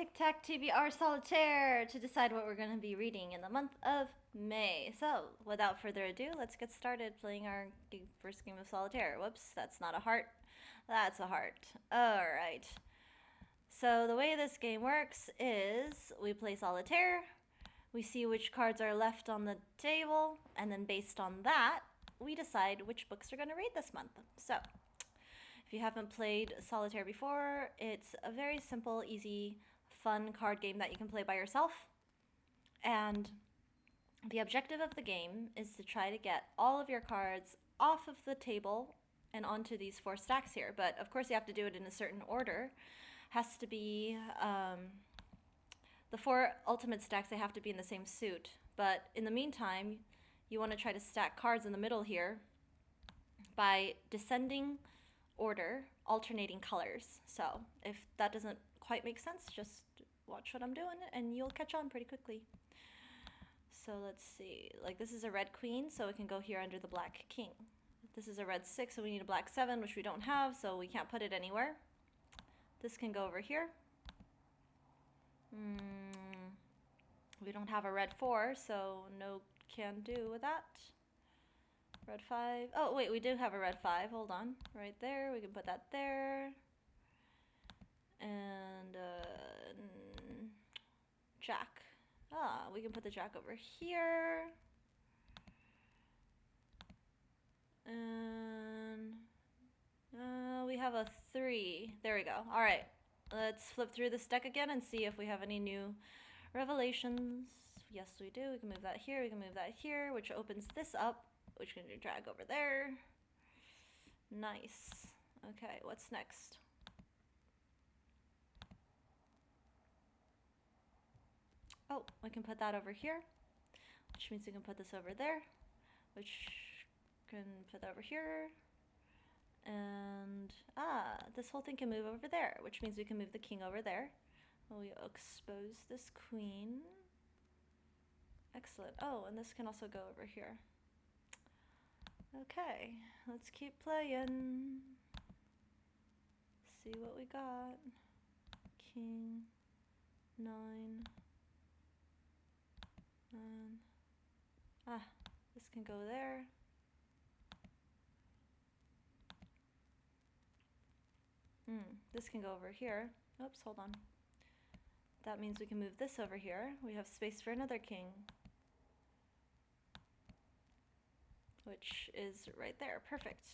Tic-Tac-TBR Solitaire to decide what we're going to be reading in the month of May. So, without further ado, let's get started playing our first game of Solitaire. Whoops, that's not a heart. That's a heart. Alright. So, the way this game works is we play Solitaire, we see which cards are left on the table, and then based on that, we decide which books we're going to read this month. So, if you haven't played Solitaire before, it's a very simple, easy, fun card game that you can play by yourself. And the objective of the game is to try to get all of your cards off of the table and onto these 4 stacks here. But of course you have to do it in a certain order. Has to be, the 4 ultimate stacks, they have to be in the same suit. But in the meantime, you want to try to stack cards in the middle here by descending order, alternating colors. So if that doesn't quite make sense, just watch what I'm doing and you'll catch on pretty quickly. So let's see, like this is a red queen, so it can go here under the black king. This is a red 6, so we need a black 7, which we don't have, so we can't put it anywhere. This can go over here. We don't have a red 4, so no can do with that. Red 5. Oh, wait, we do have a red 5. Hold on. Right there. We can put that there. And, jack. Ah, we can put the jack over here. And, we have a 3. There we go. Alright. Let's flip through this deck again and see if we have any new revelations. Yes, we do. We can move that here. We can move that here, which opens this up, which can drag over there. Nice. Okay, what's next? Oh, we can put that over here, which means we can put this over there, which can put that over here. And, this whole thing can move over there, which means we can move the king over there. We expose this queen. Excellent. Oh, and this can also go over here. Okay, let's keep playing. See what we got. King, 9. This can go there. This can go over here. Oops, hold on. That means we can move this over here. We have space for another king, which is right there. Perfect.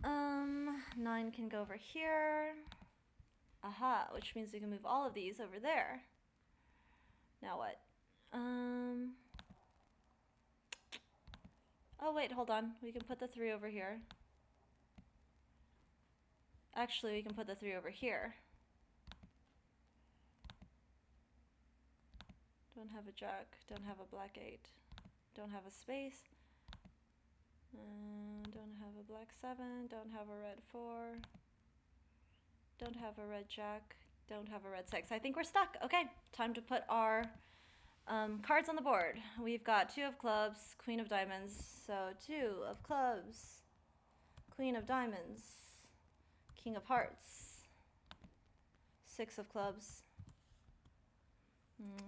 9 can go over here. Aha, which means we can move all of these over there. Now what? Oh wait, hold on. We can put the 3 over here. Actually, we can put the 3 over here. Don't have a jack, don't have a black 8, don't have a space, don't have a black 7, don't have a red 4, don't have a red jack, don't have a red 6. I think we're stuck. Okay, time to put our cards on the board. We've got 2 of clubs, queen of diamonds, so 2 of clubs, queen of diamonds, king of hearts, 6 of clubs,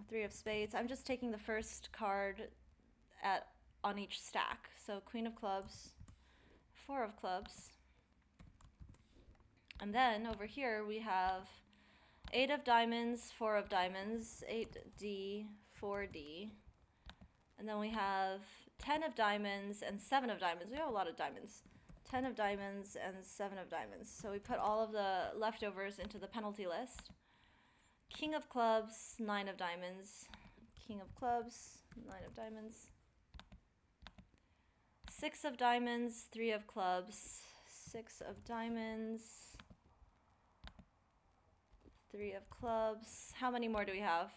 3 of spades. I'm just taking the first card on each stack. So queen of clubs, 4 of clubs. And then over here we have 8 of diamonds, 4 of diamonds, 8D, 4D. And then we have 10 of diamonds and 7 of diamonds. We have a lot of diamonds. 10 of diamonds and 7 of diamonds. So we put all of the leftovers into the penalty list. King of clubs, 9 of diamonds. King of clubs, 9 of diamonds. 6 of diamonds, 3 of clubs. 6 of diamonds. 3 of clubs. How many more do we have?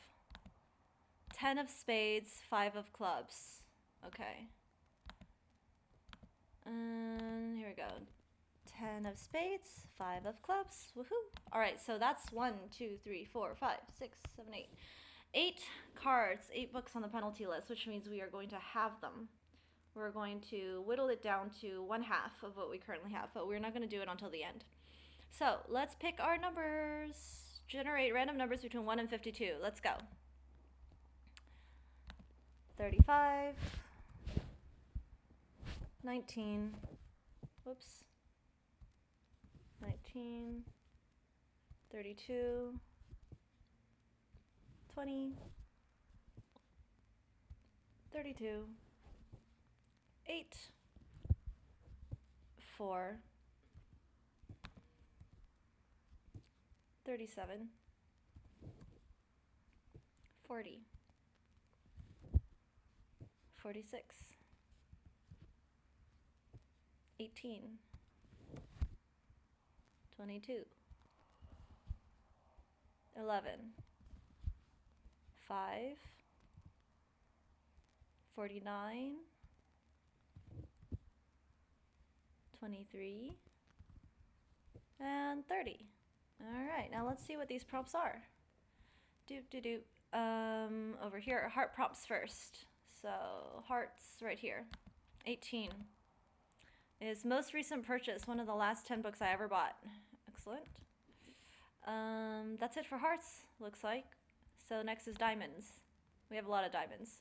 10 of spades, 5 of clubs. Okay. And here we go. 10 of spades, 5 of clubs. Woohoo! Alright, so that's 1, 2, 3, 4, 5, 6, 7, 8. 8 cards, 8 books on the penalty list, which means we are going to have them. We're going to whittle it down to 1/2 of what we currently have, but we're not going to do it until the end. So let's pick our numbers. Generate random numbers between 1 and 52. Let's go. 35, 19, whoops, 19, 32, 20, 32, 8, 4, 37, 40, 46, 18, 22, 11, 5, 49, 23, and 30. Alright, now let's see what these prompts are. Over here, heart prompts first. So, hearts right here. 18 is most recent purchase, one of the last 10 books I ever bought. Excellent. That's it for hearts, looks like. So next is diamonds. We have a lot of diamonds.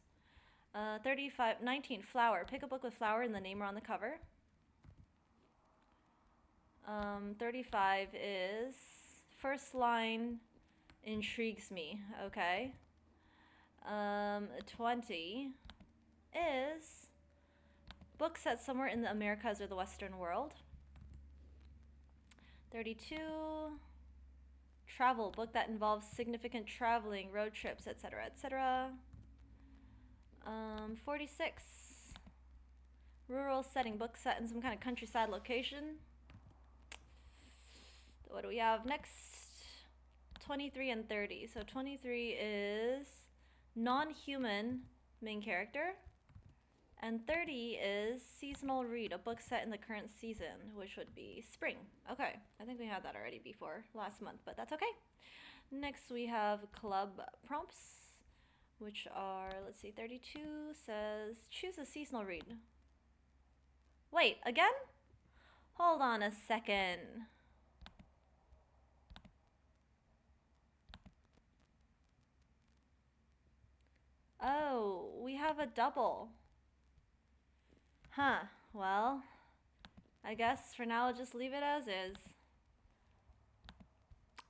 19, flower. Pick a book with flower and the name on the cover. 35 is first line intrigues me. Okay. 20 is book set somewhere in the Americas or the Western world. 32, travel, book that involves significant traveling, road trips, etc., etc. 46, rural setting, book set in some kind of countryside location. What do we have next? 23 and 30. So 23 is non-human main character. And 30 is seasonal read, a book set in the current season, which would be spring. Okay, I think we had that already before last month, but that's okay. Next we have club prompts, which are, let's see, 32 says, choose a seasonal read. Wait, again? Hold on a second. Oh, we have a double. Huh, well, I guess for now I'll just leave it as is.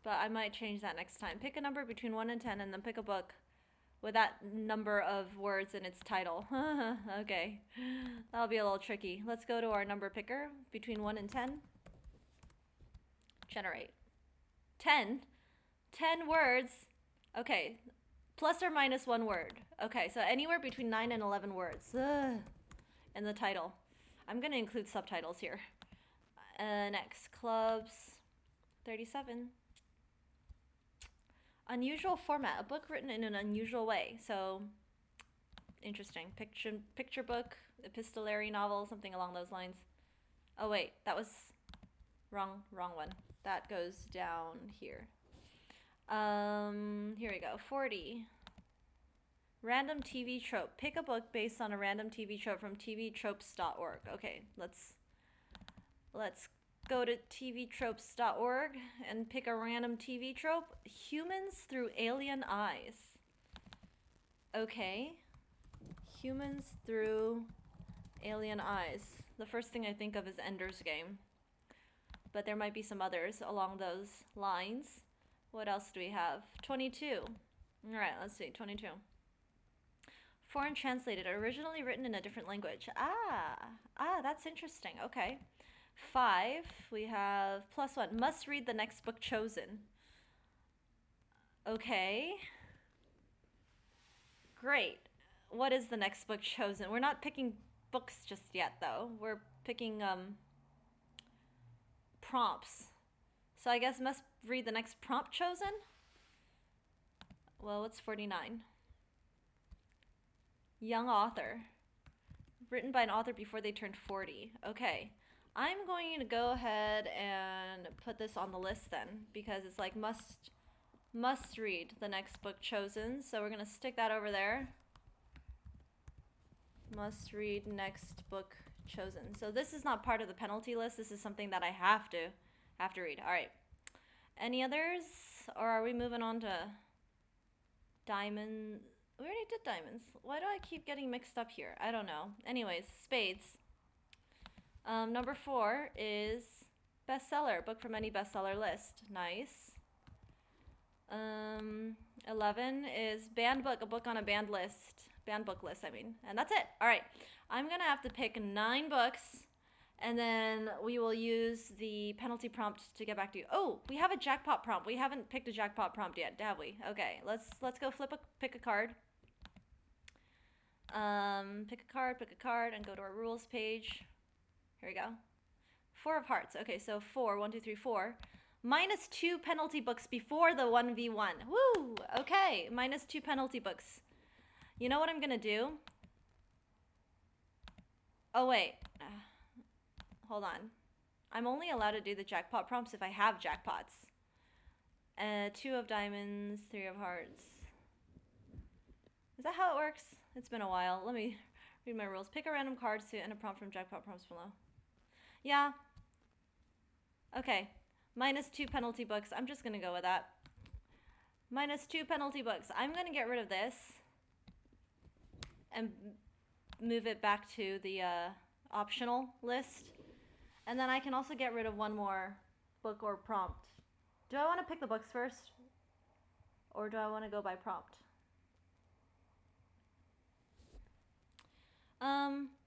But I might change that next time. Pick a number between 1 and 10 and then pick a book with that number of words in its title. Okay, that'll be a little tricky. Let's go to our number picker between 1 and 10. Generate. 10? 10 words? Okay, plus or minus 1 word. Okay, so anywhere between 9 and 11 words. In the title. I'm going to include subtitles here. Next, clubs. 37. Unusual format, a book written in an unusual way. So, interesting. Picture book, epistolary novel, something along those lines. Oh wait, that was wrong one. That goes down here. Here we go. 40. Random TV trope. Pick a book based on a random TV trope from tvtropes.org. Okay, let's go to tvtropes.org and pick a random TV trope. Humans through alien eyes. Okay. Humans through alien eyes. The first thing I think of is Ender's Game. But there might be some others along those lines. What else do we have? 22. Alright, let's see. 22. Foreign translated, originally written in a different language. That's interesting. Okay. 5, we have +1. Must read the next book chosen. Okay. Great. What is the next book chosen? We're not picking books just yet, though. We're picking prompts. So I guess must read the next prompt chosen? Well, what's 49? Young author. Written by an author before they turned 40. Okay. I'm going to go ahead and put this on the list then, because it's like must read the next book chosen. So we're going to stick that over there. Must read next book chosen. So this is not part of the penalty list. This is something that I have to Have to read. All right. Any others? Or are we moving on to diamonds? We already did diamonds. Why do I keep getting mixed up here? I don't know. Anyways, spades. Number 4 is bestseller. Book from any bestseller list. Nice. 11 is banned book. A book on a banned list. Banned book list, I mean. And that's it. All right. I'm going to have to pick 9 books. And then we will use the penalty prompt to get back to you. Oh, we have a jackpot prompt. We haven't picked a jackpot prompt yet, have we? Okay, let's go pick a card. Pick a card, and go to our rules page. Here we go. 4 of hearts. Okay, so 4, 1, 2, 3, 4. -2 penalty books before the 1v1. Woo! Okay, -2 penalty books. You know what I'm gonna do? Oh, wait. Hold on. I'm only allowed to do the jackpot prompts if I have jackpots. 2 of diamonds, 3 of hearts. Is that how it works? It's been a while. Let me read my rules. Pick a random card to and a prompt from jackpot prompts below. Yeah. Okay. -2 penalty books. I'm just going to go with that. -2 penalty books. I'm going to get rid of this and move it back to the optional list. And then I can also get rid of 1 more book or prompt. Do I want to pick the books first? Or do I want to go by prompt?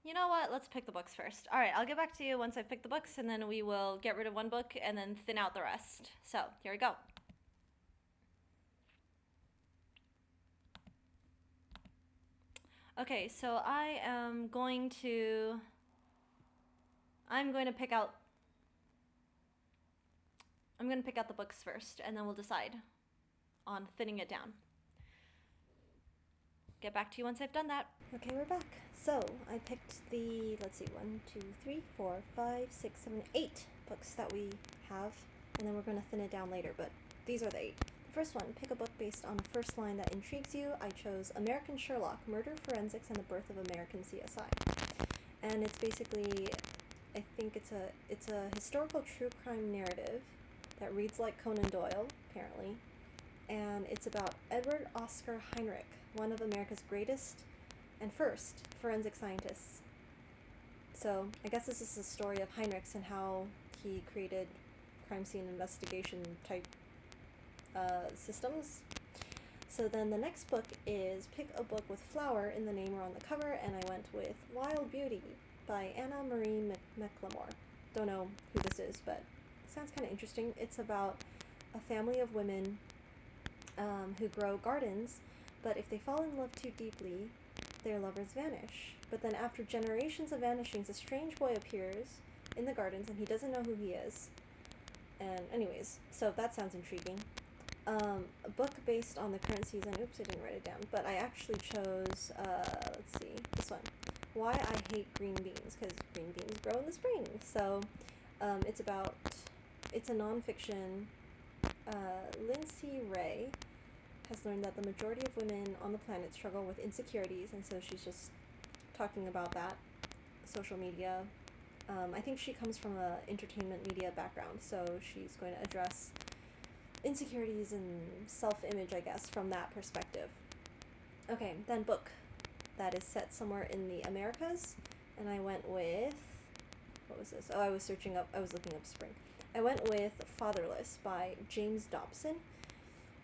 You know what? Let's pick the books first. All right, I'll get back to you once I've picked the books, and then we will get rid of 1 book and then thin out the rest. So, here we go. Okay, so I'm going to pick out the books first, and then we'll decide on thinning it down. Get back to you once I've done that. Okay, we're back. So, I picked the, let's see, 1, 2, 3, 4, 5, 6, 7, 8 books that we have, and then we're going to thin it down later, but these are the 8. The first one, pick a book based on a first line that intrigues you. I chose American Sherlock, Murder, Forensics, and the Birth of American CSI. And it's basically, I think it's a historical true crime narrative that reads like Conan Doyle, apparently, and it's about Edward Oscar Heinrich, one of America's greatest and first forensic scientists. So I guess this is the story of Heinrich's and how he created crime scene investigation type systems. So then the next book is pick a book with flower in the name or on the cover, and I went with Wild Beauty by Anna Marie McLemore. Don't know who this is, but it sounds kind of interesting. It's about a family of women who grow gardens, but if they fall in love too deeply, their lovers vanish. But then after generations of vanishings, a strange boy appears in the gardens, and he doesn't know who he is. And anyways, so that sounds intriguing. A book based on the current season. Oops, I didn't write it down. But I actually chose, let's see, this one. Why I Hate Green Beans, because green beans grow in the spring. So it's a nonfiction. Lindsay Ray has learned that the majority of women on the planet struggle with insecurities, and so she's just talking about that, social media. I think she comes from an entertainment media background, so she's going to address insecurities and self-image, I guess, from that perspective. Okay, then book that is set somewhere in the Americas, and I went with, what was this? Oh, I was looking up spring. I went with Fatherless by James Dobson.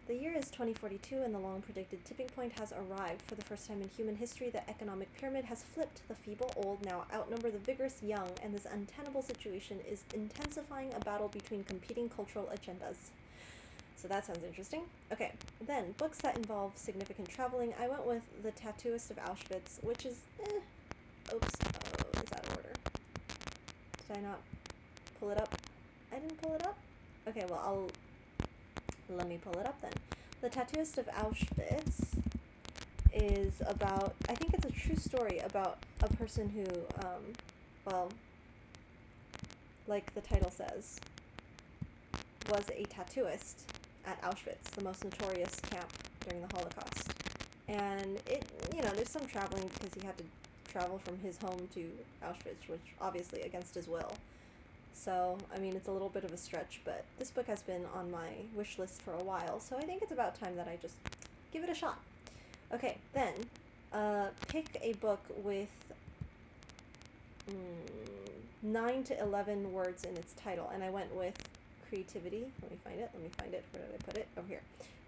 The year is 2042, and the long-predicted tipping point has arrived. For the first time in human history, the economic pyramid has flipped. The feeble old now outnumber the vigorous young, and this untenable situation is intensifying a battle between competing cultural agendas. So that sounds interesting. Okay, then, books that involve significant traveling. I went with The Tattooist of Auschwitz, which is, oops, it's out of order. Did I not pull it up? I didn't pull it up? Okay, well, let me pull it up then. The Tattooist of Auschwitz is about, I think it's a true story about a person who, well, like the title says, was a tattooist at Auschwitz, the most notorious camp during the Holocaust. And there's some traveling because he had to travel from his home to Auschwitz, which obviously against his will. So, I mean, it's a little bit of a stretch, but this book has been on my wish list for a while, so I think it's about time that I just give it a shot. Okay, then, pick a book with 9 to 11 words in its title, and I went with Creativity. Let me find it. Where did I put it? Over here.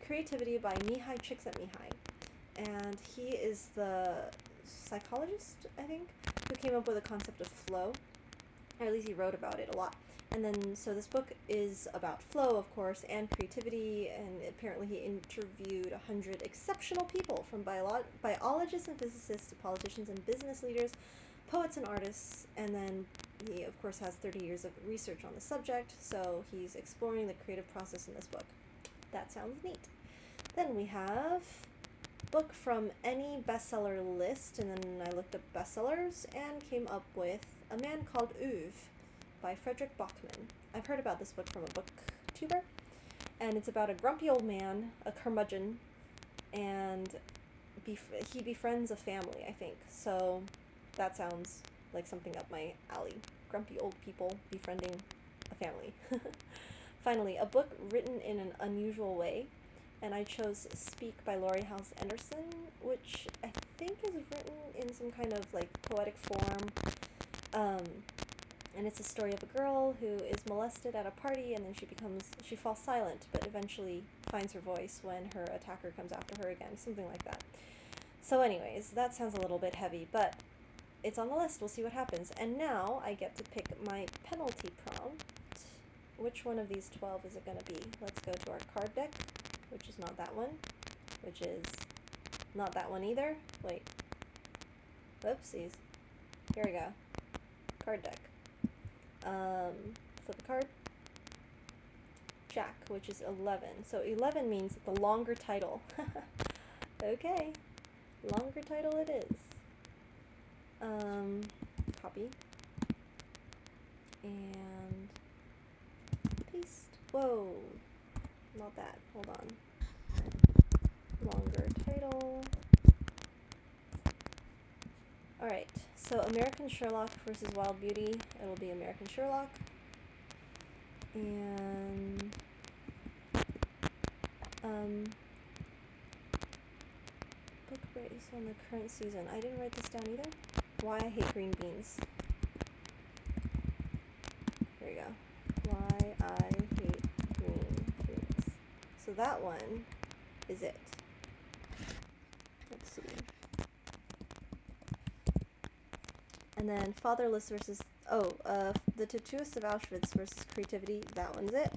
Creativity by Mihai Csikszentmihalyi. And he is the psychologist, I think, who came up with the concept of flow. Or at least he wrote about it a lot. And then, so this book is about flow, of course, and creativity, and apparently he interviewed 100 exceptional people, from biologists and physicists to politicians and business leaders, poets and artists, and then he, of course, has 30 years of research on the subject, so he's exploring the creative process in this book. That sounds neat. Then we have book from any bestseller list, and then I looked up bestsellers and came up with A Man Called Uwe by Frederick Bachmann. I've heard about this book from a booktuber, and it's about a grumpy old man, a curmudgeon, and he befriends a family, I think. So that sounds like something up my alley. Grumpy old people befriending a family. Finally, a book written in an unusual way, and I chose Speak by Laurie House Anderson, which I think is written in some kind of like poetic form. And it's a story of a girl who is molested at a party, and then she falls silent, but eventually finds her voice when her attacker comes after her again, something like that. So anyways, that sounds a little bit heavy, but it's on the list. We'll see what happens. And now I get to pick my penalty prompt. Which one of these 12 is it going to be? Let's go to our card deck, which is not that one, which is not that one either. Wait. Oopsies. Here we go. Card deck. Flip a card. Jack, which is 11. So 11 means the longer title. Okay. Longer title it is. Copy. And paste. Whoa. Not that. Hold on. Longer title. Alright, so American Sherlock versus Wild Beauty. It'll be American Sherlock. And book based on the current season. I didn't write this down either. Why I Hate Green Beans. Here we go. Why I Hate Green Beans. So that one is it. Let's see. And then Fatherless versus, the Tattooist of Auschwitz versus Creativity, that one's it.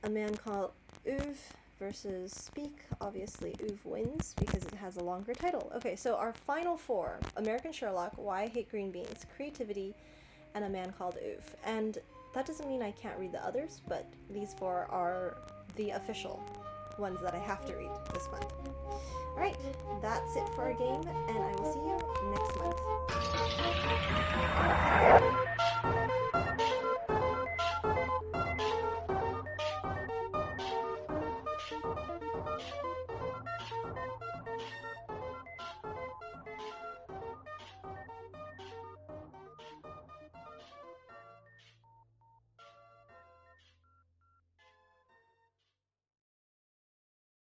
A Man Called Uwe versus Speak, obviously Uwe wins because it has a longer title. Okay, so our final four, American Sherlock, Why I Hate Green Beans, Creativity, and A Man Called Uwe. And that doesn't mean I can't read the others, but these four are the official ones that I have to read this month. Alright, that's it for our game, and I will see you